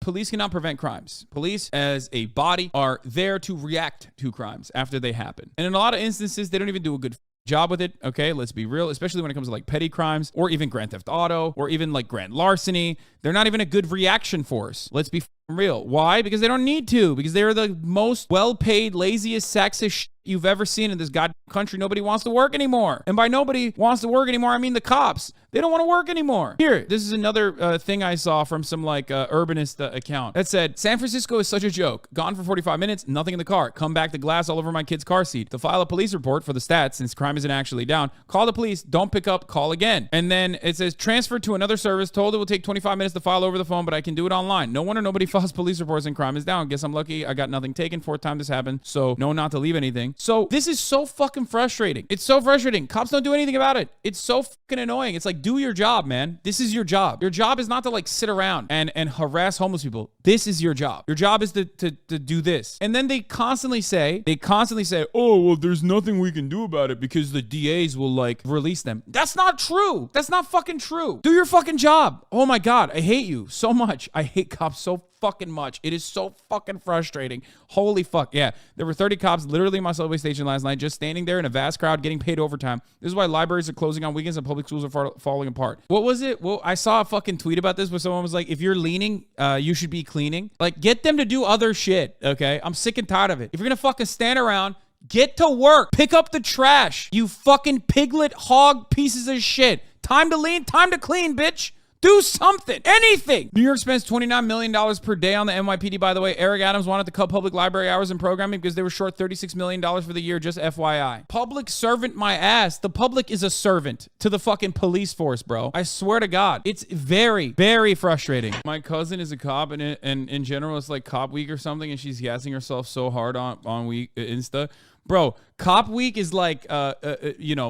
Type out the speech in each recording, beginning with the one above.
police cannot prevent crimes. Police as a body are there to react to crimes after they happen. And in a lot of instances, they don't even do a good job with it. Okay, let's be real, especially when it comes to like petty crimes or even grand theft auto or even like grand larceny. They're not even a good reaction force. Let's be real. Why? Because they don't need to, because they're the most well-paid, laziest, sexist shit you've ever seen in this goddamn country. Nobody wants to work anymore. And by nobody wants to work anymore, I mean the cops. They don't want to work anymore. Here, this is another thing I saw from some like urbanist account that said, San Francisco is such a joke. Gone for 45 minutes, nothing in the car. Come back to glass all over my kid's car seat. To file a police report for the stats, since crime isn't actually down, call the police, don't pick up, call again. And then it says, transferred to another service, told it will take 25 minutes to file over the phone, but I can do it online. No wonder nobody files police reports and crime is down. Guess I'm lucky I got nothing taken. Fourth time this happened, so no, not to leave anything. So this is so fucking frustrating. It's so frustrating. Cops don't do anything about it. It's so fucking annoying. It's like, do your job, man. This is your job. Your job is not to like sit around and harass homeless people. This is your job. Your job is to do this. And then they constantly say, oh, well, there's nothing we can do about it because the DAs will like release them. That's not true. That's not fucking true. Do your fucking job. Oh my God. I hate you so much. I hate cops so fucking much. It is so fucking frustrating. Holy fuck. Yeah. There were 30 cops literally in my subway station last night, just standing there in a vast crowd getting paid overtime. This is why libraries are closing on weekends and public schools are falling apart. What was it? Well, I saw a fucking tweet about this where someone was like, if you're leaning, you should be cleaning. Like, get them to do other shit. Okay. I'm sick and tired of it. If you're gonna fucking stand around, get to work. Pick up the trash. You fucking piglet hog pieces of shit. Time to lean, time to clean, bitch. Do something, anything. New York spends $29 million per day on the NYPD, by the way. Eric Adams wanted to cut public library hours and programming because they were short $36 million for the year, just FYI. Public servant my ass. The public is a servant to the fucking police force, bro. I swear to God. It's very, very frustrating. My cousin is a cop, and in general, it's like Cop Week or something, and she's gassing herself so hard on week Insta. Bro, Cop Week is like,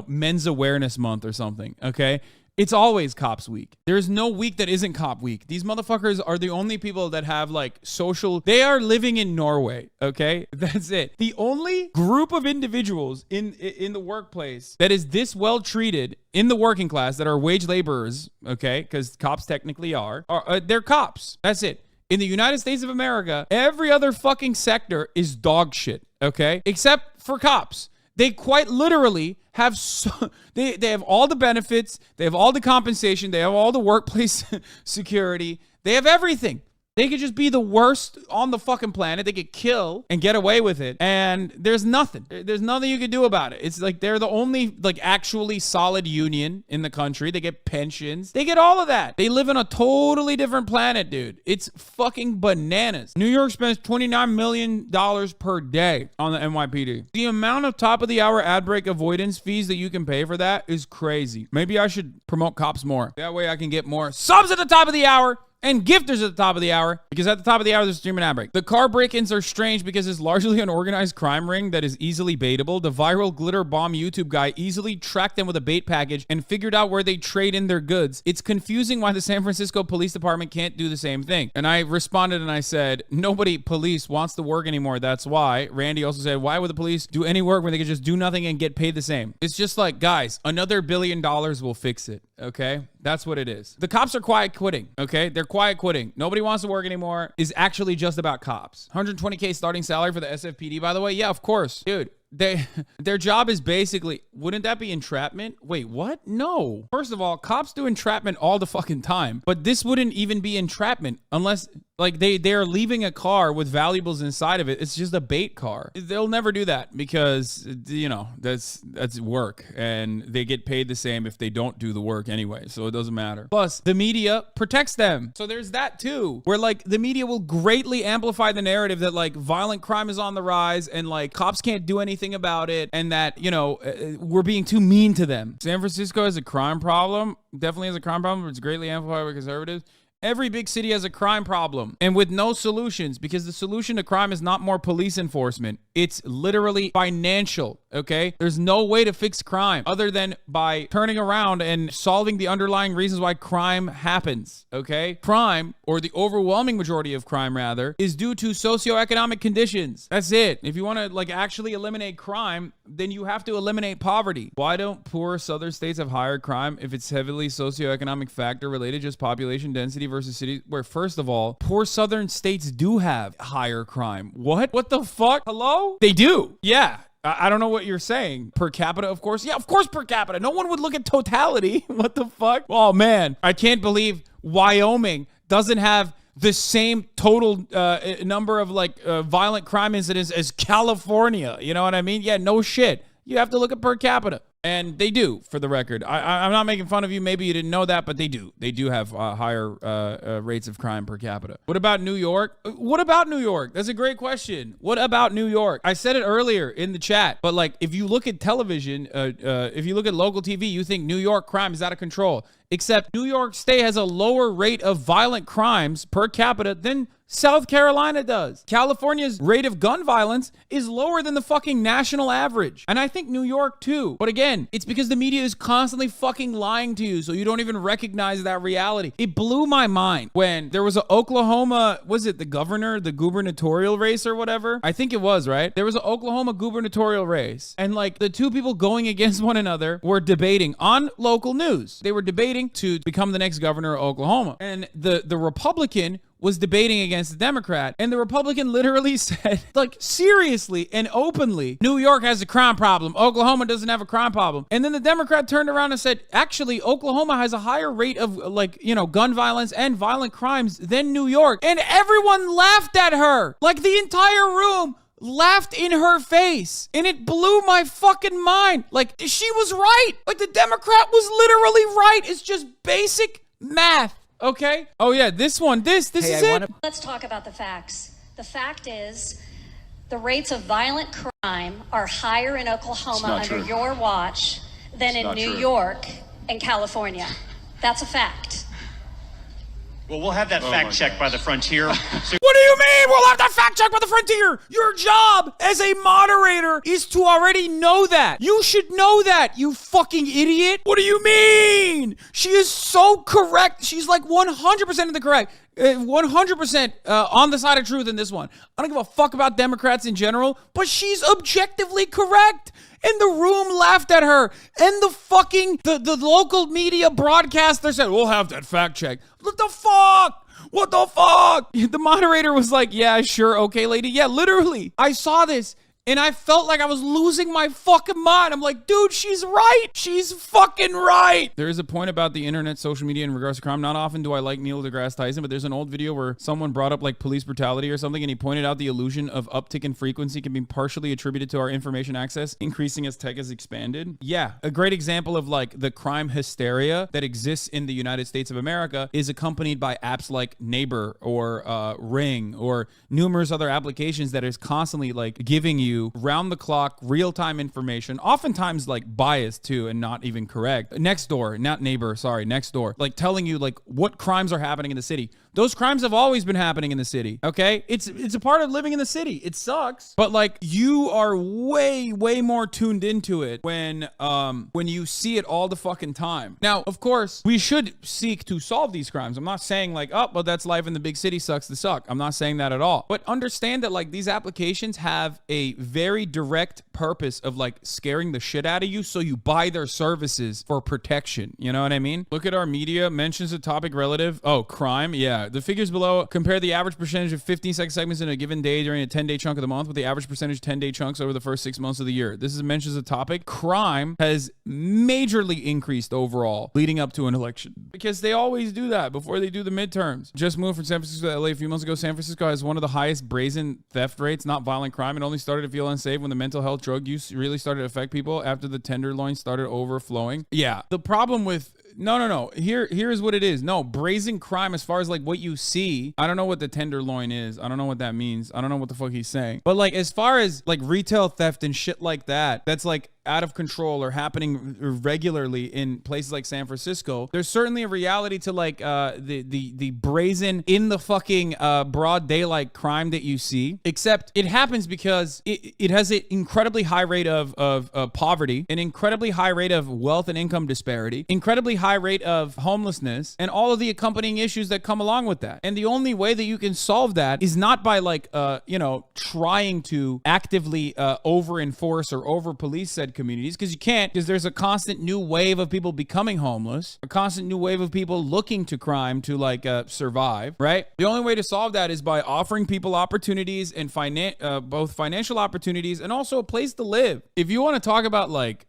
Men's Awareness Month or something, okay? It's always Cops Week. There's no week that isn't Cop Week. These motherfuckers are the only people that have like social. They are living in Norway, okay? That's it. The only group of individuals in the workplace that is this well treated in the working class that are wage laborers, okay? Because cops technically are they're cops. That's it. In the United States of America, every other fucking sector is dog shit, okay? Except for cops. They quite literally have they have all the benefits, they have all the compensation, they have all the workplace security, they have everything. They could just be the worst on the fucking planet. They could kill and get away with it. And there's nothing. There's nothing you could do about it. It's like they're the only like actually solid union in the country. They get pensions. They get all of that. They live on a totally different planet, dude. It's fucking bananas. New York spends $29 million per day on the NYPD. The amount of top of the hour ad break avoidance fees that you can pay for that is crazy. Maybe I should promote cops more. That way I can get more subs at the top of the hour and gifters at the top of the hour, because at the top of the hour, there's a stream and ad break. The car break-ins are strange because it's largely an organized crime ring that is easily baitable. The viral glitter bomb YouTube guy easily tracked them with a bait package and figured out where they trade in their goods. It's confusing why the San Francisco Police Department can't do the same thing. And I responded and I said, nobody police wants to work anymore. That's why. Randy also said, why would the police do any work when they could just do nothing and get paid the same? It's just like, guys, another $1 billion will fix it. Okay? That's what it is. The cops are quiet quitting. Okay? They're quiet quitting. Nobody wants to work anymore is actually just about cops. $120K starting salary for the SFPD, by the way. Yeah, of course. Dude, their job is basically, wouldn't that be entrapment? Wait, what? No. First of all, cops do entrapment all the fucking time, but this wouldn't even be entrapment unless like they're leaving a car with valuables inside of it. It's just a bait car. They'll never do that because, that's work and they get paid the same if they don't do the work anyway. So it doesn't matter. Plus, the media protects them. So there's that too, where like the media will greatly amplify the narrative that like violent crime is on the rise and like cops can't do anything about it and that, we're being too mean to them. San Francisco has a crime problem. Definitely has a crime problem, but it's greatly amplified by conservatives. Every big city has a crime problem and with no solutions, because the solution to crime is not more police enforcement. It's literally financial, okay? There's no way to fix crime other than by turning around and solving the underlying reasons why crime happens, okay? Crime, or the overwhelming majority of crime rather, is due to socioeconomic conditions. That's it. If you want to like actually eliminate crime, then you have to eliminate poverty. Why don't poor southern states have higher crime if it's heavily socioeconomic factor related, just population density versus cities? Where, first of all, poor southern states do have higher crime. What the fuck? Hello? They do. Yeah. I don't know what you're saying. Per capita, of course. Yeah, of course per capita. No one would look at totality. What the fuck? Oh, man. I can't believe Wyoming doesn't have the same total number of violent crime incidents as California. You know what I mean? Yeah, no shit. You have to look at per capita. And they do, for the record. I'm not making fun of you. Maybe you didn't know that, but they do. They do have higher rates of crime per capita. What about New York? What about New York? That's a great question. What about New York? I said it earlier in the chat, but like if you look at television, if you look at local TV, you think New York crime is out of control. Except New York State has a lower rate of violent crimes per capita than South Carolina does. California's rate of gun violence is lower than the fucking national average. And I think New York too. But again, it's because the media is constantly fucking lying to you, so you don't even recognize that reality. It blew my mind when there was an Oklahoma, was it the gubernatorial race or whatever? I think it was, right? There was an Oklahoma gubernatorial race. And like the two people going against one another were debating on local news. They were debating to become the next governor of Oklahoma. And the Republican was debating against the Democrat, and the Republican literally said, like, seriously and openly, New York has a crime problem. Oklahoma doesn't have a crime problem. And then the Democrat turned around and said, actually, Oklahoma has a higher rate of, gun violence and violent crimes than New York. And everyone laughed at her. Like, the entire room laughed in her face, and it blew my fucking mind. Like, she was right. Like, the Democrat was literally right. It's just basic math. Okay. Oh yeah, this is it. Let's talk about the facts. The fact is, the rates of violent crime are higher in Oklahoma under your watch than in New York and California. That's a fact. Well, we'll have that fact checked by the Frontier. What do you mean we'll have that fact checked by the Frontier? Your job as a moderator is to already know that. You should know that, you fucking idiot. What do you mean? She is so correct. She's like 100% of the correct. 100% on the side of truth in this one. I don't give a fuck about Democrats in general, but she's objectively correct. And the room laughed at her. And the local media broadcaster said, we'll have that fact check. What the fuck? What the fuck? The moderator was like, yeah, sure. Okay, lady. Yeah, literally. I saw this. And I felt like I was losing my fucking mind. I'm like, dude, she's right. She's fucking right. There is a point about the internet, social media in regards to crime. Not often do I like Neil deGrasse Tyson, but there's an old video where someone brought up like police brutality or something, and he pointed out the illusion of uptick in frequency can be partially attributed to our information access increasing as tech has expanded. Yeah, a great example of like the crime hysteria that exists in the United States of America is accompanied by apps like Neighbor or Ring or numerous other applications that is constantly like giving you round the clock, real-time information, oftentimes like biased too and not even correct. Nextdoor, not Neighbor, sorry, Nextdoor, like telling you like what crimes are happening in the city. Those crimes have always been happening in the city, okay? It's a part of living in the city. It sucks, but like you are way more tuned into it when you see it all the fucking time. Now, of course, we should seek to solve these crimes. I'm not saying like, oh, well, that's life in the big city sucks to suck. I'm not saying that at all. But understand that like these applications have a very direct purpose of like scaring the shit out of you, so you buy their services for protection. You know what I mean? Look at our media, mentions a topic relative. Oh, crime. Yeah. The figures below compare the average percentage of 15-second segments in a given day during a 10-day chunk of the month with the average percentage 10-day chunks over the first 6 months of the year. This is mentions a topic. Crime has majorly increased overall leading up to an election because they always do that before they do the midterms. Just moved from San Francisco to LA a few months ago. San Francisco has one of the highest brazen theft rates, not violent crime. It only started to feel unsafe when the mental health drug use really started to affect people after the tenderloin started overflowing. Yeah, the problem with No. Here's what it is. No, brazen crime as far as like what you see. I don't know what the tenderloin is. I don't know what that means. I don't know what the fuck he's saying. But like as far as like retail theft and shit like that, that's like out of control or happening regularly in places like San Francisco, there's certainly a reality to like the brazen in the fucking broad daylight crime that you see, except it happens because it has an incredibly high rate of poverty, an incredibly high rate of wealth and income disparity, incredibly high rate of homelessness, and all of the accompanying issues that come along with that. And the only way that you can solve that is not by like trying to actively over enforce or over police said communities, because you can't, because there's a constant new wave of people becoming homeless, a constant new wave of people looking to crime to like survive, right? The only way to solve that is by offering people opportunities and both financial opportunities and also a place to live. If you want to talk about like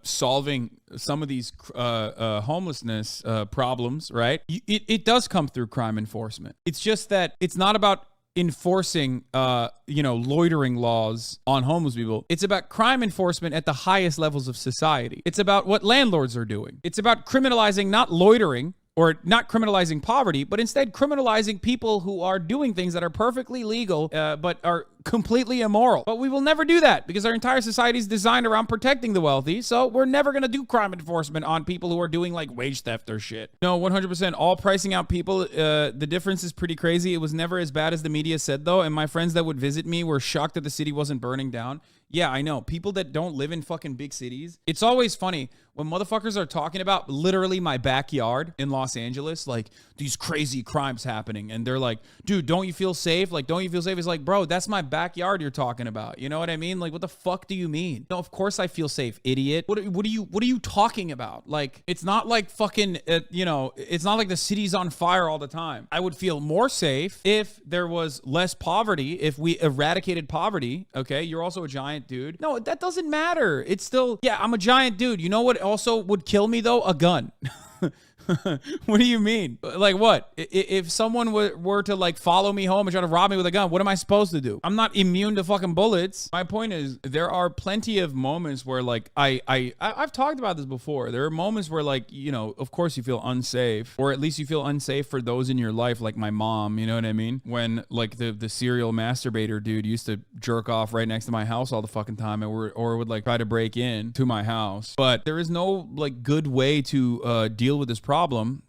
solving some of these homelessness problems, right? It does come through crime enforcement. It's just that it's not about enforcing loitering laws on homeless people. It's about crime enforcement at the highest levels of society. It's about what landlords are doing. It's about criminalizing not loitering or not criminalizing poverty, but instead criminalizing people who are doing things that are perfectly legal but are completely immoral. But we will never do that because our entire society is designed around protecting the wealthy. So we're never going to do crime enforcement on people who are doing like wage theft or shit. No, 100% all pricing out people. The difference is pretty crazy. It was never as bad as the media said though. And my friends that would visit me were shocked that the city wasn't burning down. Yeah, I know. People that don't live in fucking big cities. It's always funny when motherfuckers are talking about literally my backyard in Los Angeles, like these crazy crimes happening. And they're like, dude, don't you feel safe? Like, don't you feel safe? It's like, bro, that's my backyard you're talking about. You know what I mean? Like, what the fuck do you mean? No, of course I feel safe, idiot. What are you talking about? Like, it's not like fucking, it's not like the city's on fire all the time. I would feel more safe if there was less poverty, if we eradicated poverty. Okay, you're also a giant dude. No, that doesn't matter. It's still, yeah, I'm a giant dude. You know what also would kill me though? A gun. What do you mean? Like what? If someone were to like follow me home and try to rob me with a gun, what am I supposed to do? I'm not immune to fucking bullets. My point is there are plenty of moments where like I've talked about this before. There are moments where like, of course you feel unsafe, or at least you feel unsafe for those in your life, like my mom, you know what I mean? When like the serial masturbator dude used to jerk off right next to my house all the fucking time or would like try to break in to my house. But there is no like good way to deal with this problem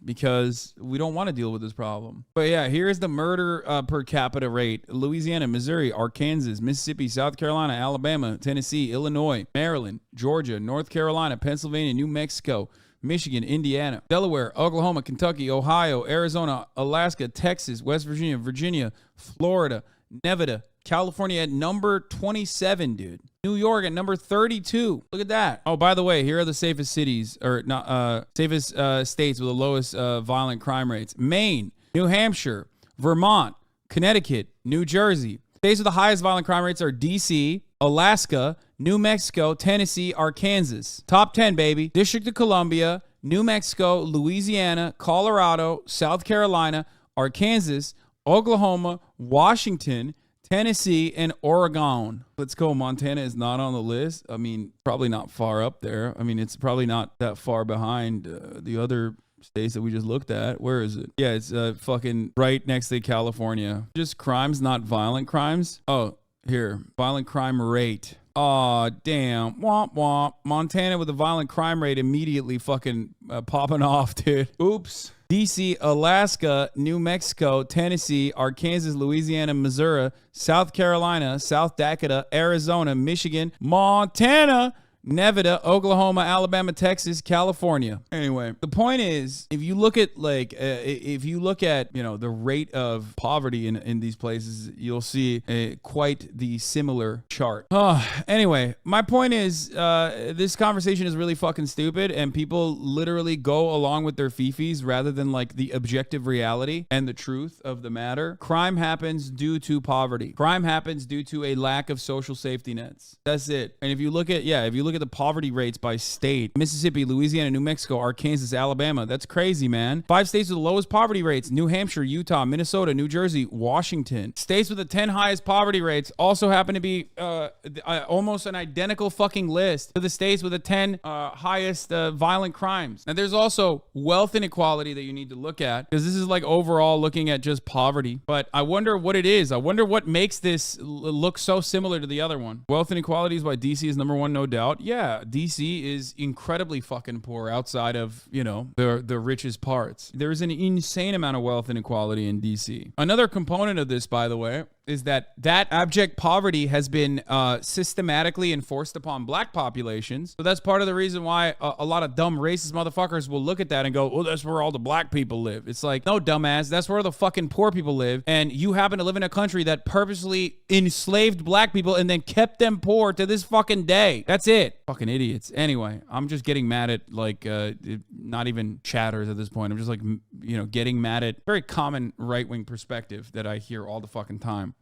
because we don't want to deal with this problem. But yeah, here's the murder per capita rate. Louisiana, Missouri, Arkansas, Mississippi, South Carolina, Alabama, Tennessee, Illinois, Maryland, Georgia, North Carolina, Pennsylvania, New Mexico, Michigan, Indiana, Delaware, Oklahoma, Kentucky, Ohio, Arizona, Alaska, Texas, West Virginia, Virginia, Florida, Nevada, California at number 27, dude. New York at number 32. Look at that. Oh, by the way, here are the safest cities, or not safest states with the lowest violent crime rates. Maine, New Hampshire, Vermont, Connecticut, New Jersey. States with the highest violent crime rates are DC, Alaska, New Mexico, Tennessee, Arkansas. Top 10, baby. District of Columbia, New Mexico, Louisiana, Colorado, South Carolina, Arkansas, Oklahoma, Washington, Tennessee, and Oregon. Let's go. Montana is not on the list. I mean, probably not far up there. I mean, it's probably not that far behind the other states that we just looked at. Where is it? Yeah, it's fucking right next to California. Just crimes, not violent crimes. Oh, here. Violent crime rate. Aw, damn. Womp womp. Montana with a violent crime rate immediately fucking popping off, dude. Oops. DC, Alaska, New Mexico, Tennessee, Arkansas, Louisiana, Missouri, South Carolina, South Dakota, Arizona, Michigan, Montana, Nevada, Oklahoma, Alabama, Texas, California. Anyway, the point is, if you look at the rate of poverty in these places, you'll see quite the similar chart. Anyway, my point is, this conversation is really fucking stupid, and people literally go along with their fifis rather than like the objective reality and the truth of the matter. Crime happens due to poverty. Crime happens due to a lack of social safety nets. That's it. And if you look at at the poverty rates by state. Mississippi, Louisiana, New Mexico, Arkansas, Alabama. That's crazy, man. 5 states with the lowest poverty rates: New Hampshire, Utah, Minnesota, New Jersey, Washington. States with the 10 highest poverty rates also happen to be almost an identical fucking list to the states with the 10 highest violent crimes. And there's also wealth inequality that you need to look at, because this is like overall looking at just poverty. But I wonder what it is. I wonder what makes this look so similar to the other one. Wealth inequality is why DC is number one, no doubt. Yeah, DC is incredibly fucking poor outside of, you know, the richest parts. There's an insane amount of wealth inequality in DC. Another component of this, by the way, is that abject poverty has been systematically enforced upon black populations. So that's part of the reason why a lot of dumb racist motherfuckers will look at that and go, oh, that's where all the black people live. It's like, no, dumbass, that's where the fucking poor people live. And you happen to live in a country that purposely enslaved black people and then kept them poor to this fucking day. That's it. Fucking idiots. Anyway, I'm just getting mad at, like, not even chatters at this point. I'm just like, you know, getting mad at very common right-wing perspective that I hear all the fucking time.